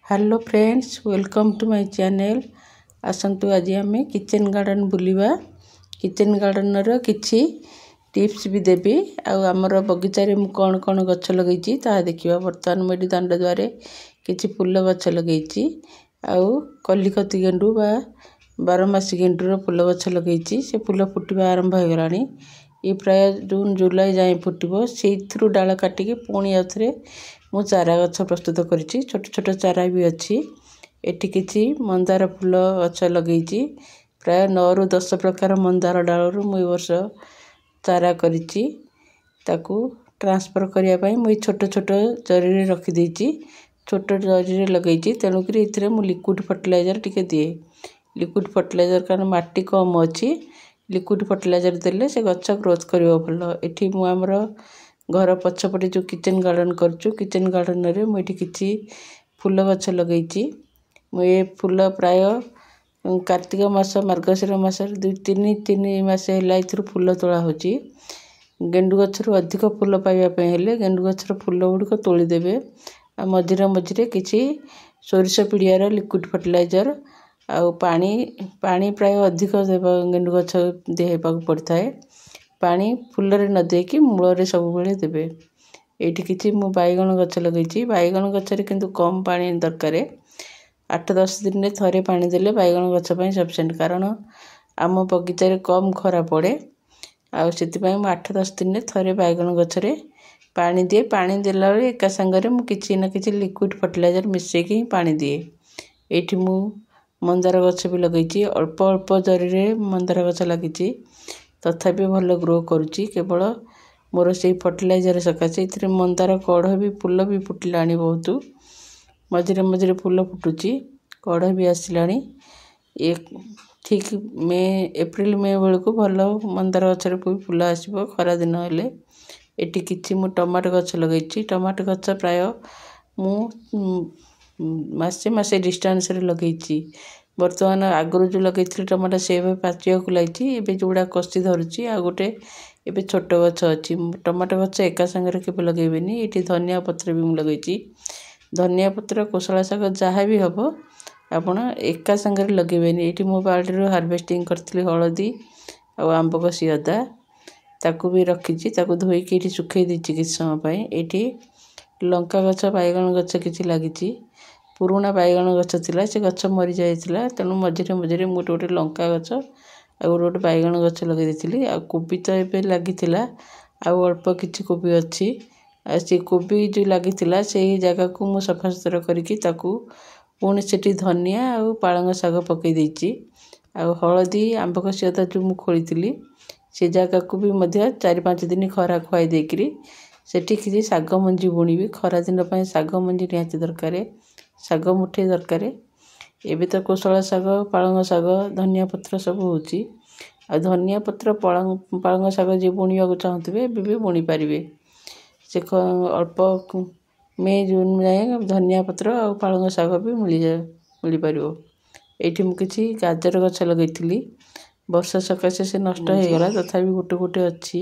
Hello friends, welcome to my channel. आसतु आज आम किचन गार्डन बुलिबा। किचन गार्डन रो किछि टिप्स भी देबी। आमर बगीचारे मु कौन कौन गछ लगेछि ता देखिबा। बर्तमान मुझे दांड द्वारे किछि फूल गछ लगेछि। कलिकती गेंडू बा बारमासी गेंडूर फूल गछ लगेछि। से फूल फुटिबा आरंभ हो गलानी। ये प्राय जून जुलाई जाए फुटब। से डाल काटिकी पुणी आउथरे मु चारा गछ प्रस्तुत करिछि। छोट छोट चारा भी अच्छी। एटी किछि मंदार फूल गछ लगेछि। प्राय 9 ରୁ 10 प्रकार मंदार डालरू मु वर्ष चारा करिछि। ताकू ट्रांसफर करिया पई मु छोट छोट जरी रे रखि देछि। छोट जरी रे लगेछि। तेणुकरी इथरे मु लिक्विड फर्टिलाइजर टिके दिए। लिक्विड फर्टिलाइजर कारण माटी कम अच्छी। लिक्विड फर्टिलाइजर देले से गछ ग्रोथ करियो भलो। एठी मु हमर घर पछपटे जो किचन गार्डन करछु। किचन गार्डन रे मु एठी किछि फूल गछ लगेछि। मु ए फूल प्राय कार्तिक मास मार्गशीर मास 2-3 मास होला इथरु फूल तोळा होछि। गेंडू गछरु अधिक फूल पाइबा पय हेले गेंडू गछर फूल गुडीक तोळी देबे। आ मझिरे मझिरे किछि सोरिष पिडियार लिक्विड फर्टिलाइजर पानी प्राय अधिक देबा गेंडू गछ देहेबाक पड़थाय। पानी फूल रे न देकी मूल रे सब बेले देबे। एठी किछि मु बैगन गछ लगेछि। बैगन गछरे किंतु कम पानी दरकारे। 8-10 दिन रे थरे पानी देले बैगन गछ पय सफिशिएंट। कारण आम बगीचा रे कम खरा पड़े। सेति पय मु 8-10 दिन रे थरे बैगन गछरे पानी दिए। पानी देला रे एका संगरे मु किछि न किछि लिक्विड फर्टिलाइजर मिसै के पानी दिए। एठी मु मंदार गछ भी लगेछि। अल्प अल्प जरी रे मंदार गछ लागिछि। तथापि भल ग्रो करुछि। केवल मोर से फर्टिलाइजर सकाशे इथरे मंदार कढ़ भी फूल भी फुटिलानी बहुत। मझिरे मझिरे फूल फुटुछि। कढ़ भी आसिलानी। ठीक एप्रिल मे बेलू भल मंदार गछरे फूल आसिबो खरा दिन हेले। एटी किछि मु टमाटो गछ लगेछि। टमाटो गछ प्राय मु मासे डिस्टेंस रे लगेछि। वर्तमान आगरु जो लगेछि टमाटो से पाचिया को लाइछि। एबे जोडा कष्टि धरुछि। आ गोटे एबे छोट गछ अछि। टमाटो गछ एका संगरे केबे लगेबेनी। एटी धनिया पत्र भी मु लगेछि। धनिया पत्र कोसला शाग जहा भी हबो आपण एका संगरे लगेबेनी। एटी मो बाल्टी रो हार्वेस्टिंग करथिले हळदी आंब कसी अदा ताकू भी रखिछि। ताकू धोई के एटी सुखै दिछि किछ समय पय। एटी लंका गछ बैगन गछ किछि लागिछि। पुराना बैगन गछ थिला से गछ मरि जायतिला। तेनु मझिरे मझिरे मु गोटे लंका गछ गोटे बैगन गछ लगे देथिली। कोबी तो एबे लागिथिला। अल्प किछि कोबी अछि। से कोबी जो लागिथिला सेही जगह को मु सफा सुतरा करिकि ताकू पुणी सेठी धनिया पालंग शाग पकई देछि। हळदी आंब कसी अदा जो मु खोलिथिली से जगह को भी मध्य 4-5 दिन खरा खुआई देकरी सेठी किछि शाग मंजी बुणीबी। खरा दिन पय शाग मंजी निहाती दरकारे। शाग मुठे दरकारे। एबे तो कोसला शाग पालंग शाग धनिया पत्र सब होछि। धनिया पत्र पालंग शाग जे बुणिया को चाहथिबे भी बुणी पारिबे। से अल्प मे जून जाए धनिया पत्र पालंग शाग भी मिली पारिबो। एठी मु किछि गाजर गछ लगेथिली। वर्षा सकाशे से नष्ट हो गला। तथापि गोटे गोटे अछि।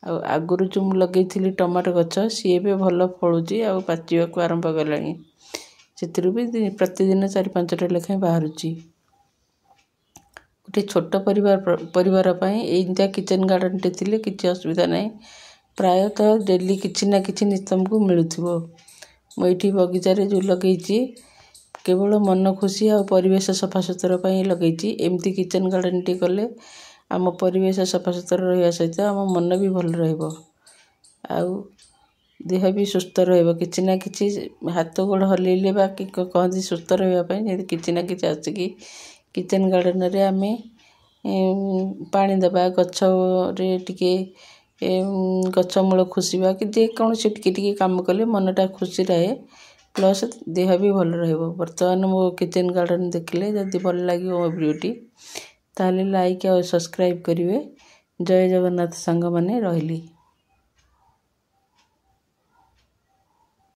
आगुरु जो मु लगेथिली टमाटो गछ सी भी भल फळुछि। पाचिबा को आरंभ गलानी। सेतिरु भी प्रतिदिन 4-5टा लेखा बाहरुछि। गोटे छोट परिवार पय एइटा किचन गार्डन टे थिले किछि असुविधा नै। प्रायतः डेली किछि ना किछि नितम को मिलुथिबो। मु एठी बगीचा रे जो लगेछि केवल मन खुशी परिवेश सफा सुतरा पय लगेछि। एमती किचन गार्डन टे कले आम परिवेश सफा सुतरा रहया सहित आम मन भी भल रहइबो। देह भी सुस्थ रहइबो। किछि ना किछि हाथ गोड़ हलेले बा कि कहंदी सुस्थ रहया पय किछि ना किछि आछि। किचन गार्डन रे आमे पानी दबा गछ रे टिके गछ मूल खुशिबा कि जे कौन से टिके काम कले मनटा खुशी रहे। प्लस देह भी भल रहइबो। वर्तमान मो किचन गार्डन देखले जदि भल लागियो मो वीडियोटी ताले लाइक और सब्सक्राइब करिवे। जय जगन्नाथ संग माने रहिली।